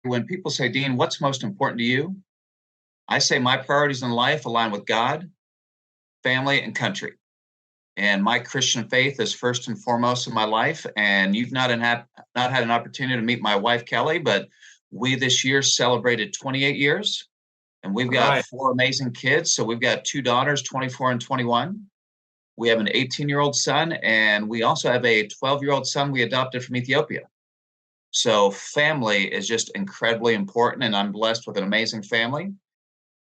When people say, Dean, what's most important to you? I say my priorities in life align with God, family, and country. And my Christian faith is first and foremost in my life. And you've not had an opportunity to meet my wife, Kelly, but we this year celebrated 28 years, and we've All got right. four amazing kids. So we've got two daughters, 24 and 21. We have an 18-year-old son, and we also have a 12-year-old son we adopted from Ethiopia. So family is just incredibly important, and I'm blessed with an amazing family.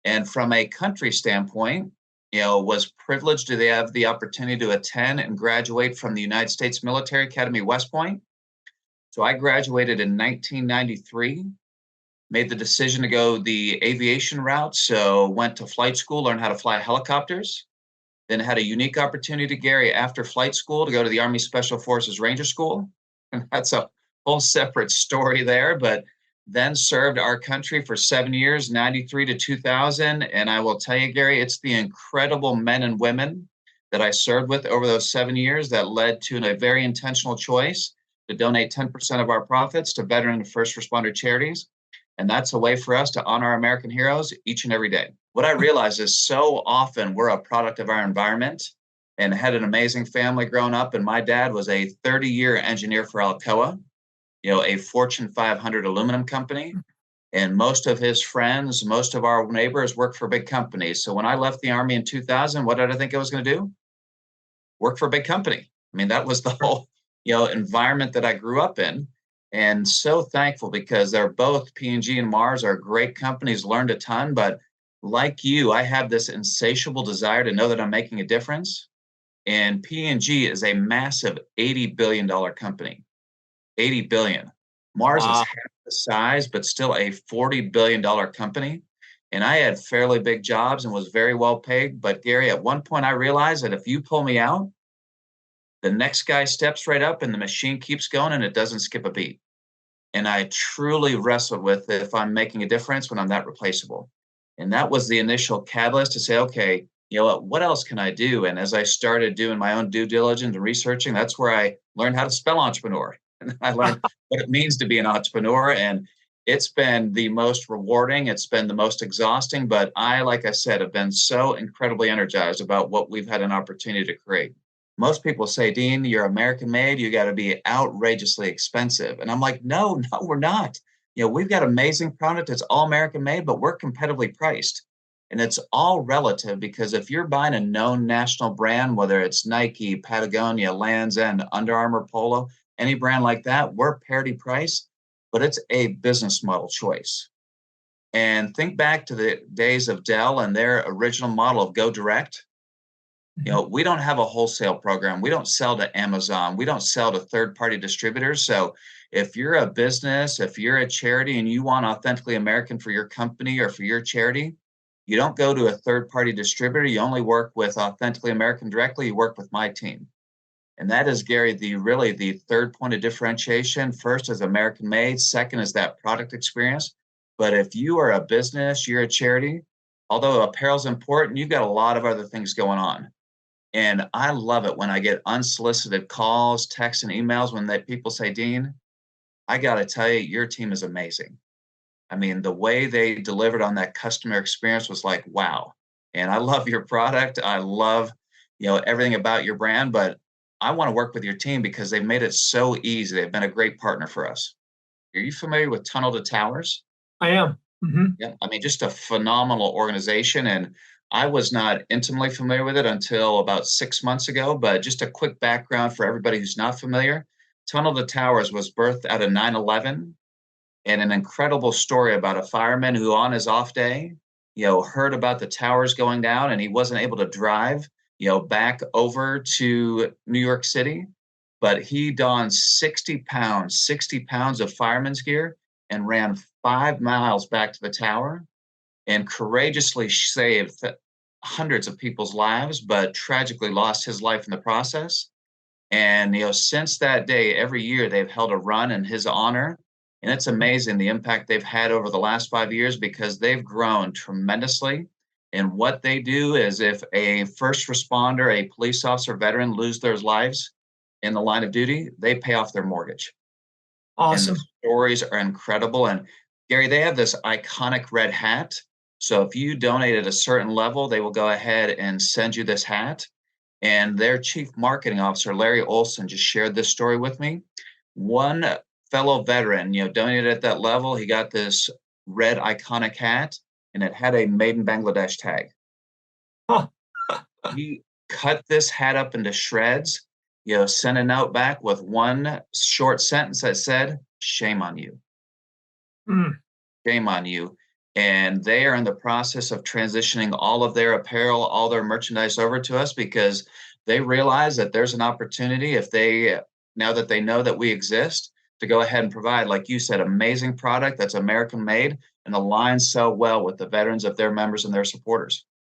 And from a country standpoint, was privileged to have the opportunity to attend and graduate from the United States Military Academy, West Point. So I graduated in 1993, made the decision to go the aviation route. So went to flight school, learned how to fly helicopters, then had a unique opportunity, Gary, after flight school to go to the Army Special Forces Ranger School. And that's a whole separate story there, but then served our country for 7 years, 93 to 2000. And I will tell you, Gary, it's the incredible men and women that I served with over those 7 years that led to a very intentional choice to donate 10% of our profits to veteran and first responder charities. And that's a way for us to honor our American heroes each and every day. What I realize is so often we're a product of our environment, and had an amazing family growing up. And my dad was a 30-year engineer for Alcoa, a Fortune 500 aluminum company. And most of his friends, most of our neighbors work for big companies. So when I left the Army in 2000, what did I think I was going to do? Work for a big company. I mean, that was the whole, environment that I grew up in. And so thankful because they're both P&G and Mars are great companies, learned a ton. But like you, I have this insatiable desire to know that I'm making a difference. And P&G is a massive $80 billion company. 80 billion. Mars is Wow. half the size, but still a $40 billion company. And I had fairly big jobs and was very well paid. But Gary, at one point I realized that if you pull me out, the next guy steps right up and the machine keeps going and it doesn't skip a beat. And I truly wrestled with if I'm making a difference when I'm that replaceable. And that was the initial catalyst to say, okay, what else can I do? And as I started doing my own due diligence and researching, that's where I learned how to spell entrepreneur. And I learned what it means to be an entrepreneur. And it's been the most rewarding. It's been the most exhausting. But I, like I said, have been so incredibly energized about what we've had an opportunity to create. Most people say, Dean, you're American made, you got to be outrageously expensive. And I'm like, no, we're not. We've got amazing product. It's all American made, but we're competitively priced. And it's all relative because if you're buying a known national brand, whether it's Nike, Patagonia, Lands' End, Under Armour, Polo, any brand like that, we're parity price, but it's a business model choice. And think back to the days of Dell and their original model of go direct. We don't have a wholesale program. We don't sell to Amazon. We don't sell to third-party distributors. So if you're a business, if you're a charity and you want authentically American for your company or for your charity, you don't go to a third-party distributor. You only work with authentically American directly. You work with my team. And that is, Gary, the third point of differentiation. First is American made. Second is that product experience. But if you are a business, you're a charity, although apparel is important, you've got a lot of other things going on. And I love it when I get unsolicited calls, texts, and emails when people say, Dean, I got to tell you, your team is amazing. I mean, the way they delivered on that customer experience was like, wow. And I love your product. I love, everything about your brand, but I want to work with your team because they've made it so easy. They've been a great partner for us. Are you familiar with Tunnel to Towers? I am. Mm-hmm. Yeah, I mean, just a phenomenal organization. And I was not intimately familiar with it until about 6 months ago. But just a quick background for everybody who's not familiar. Tunnel to Towers was birthed out of 9/11 and an incredible story about a fireman who on his off day, heard about the towers going down and he wasn't able to drive, back over to New York City. But he donned 60 pounds of fireman's gear and ran 5 miles back to the tower and courageously saved hundreds of people's lives, but tragically lost his life in the process. And, since that day, every year they've held a run in his honor. And it's amazing the impact they've had over the last 5 years because they've grown tremendously. And what they do is if a first responder, a police officer, veteran lose their lives in the line of duty, they pay off their mortgage. And the Awesome. stories are incredible. And Gary, they have this iconic red hat. So if you donate at a certain level, they will go ahead and send you this hat. And their chief marketing officer, Larry Olson, just shared this story with me. One fellow veteran, donated at that level. He got this red iconic hat, and it had a Made in Bangladesh tag. Huh. He cut this hat up into shreds, sent a note back with one short sentence that said, "Shame on you. Mm. Shame on you." And they are in the process of transitioning all of their apparel, all their merchandise over to us because they realize that there's an opportunity now that they know that we exist, to go ahead and provide, like you said, amazing product that's American made and aligns so well with the veterans of their members and their supporters.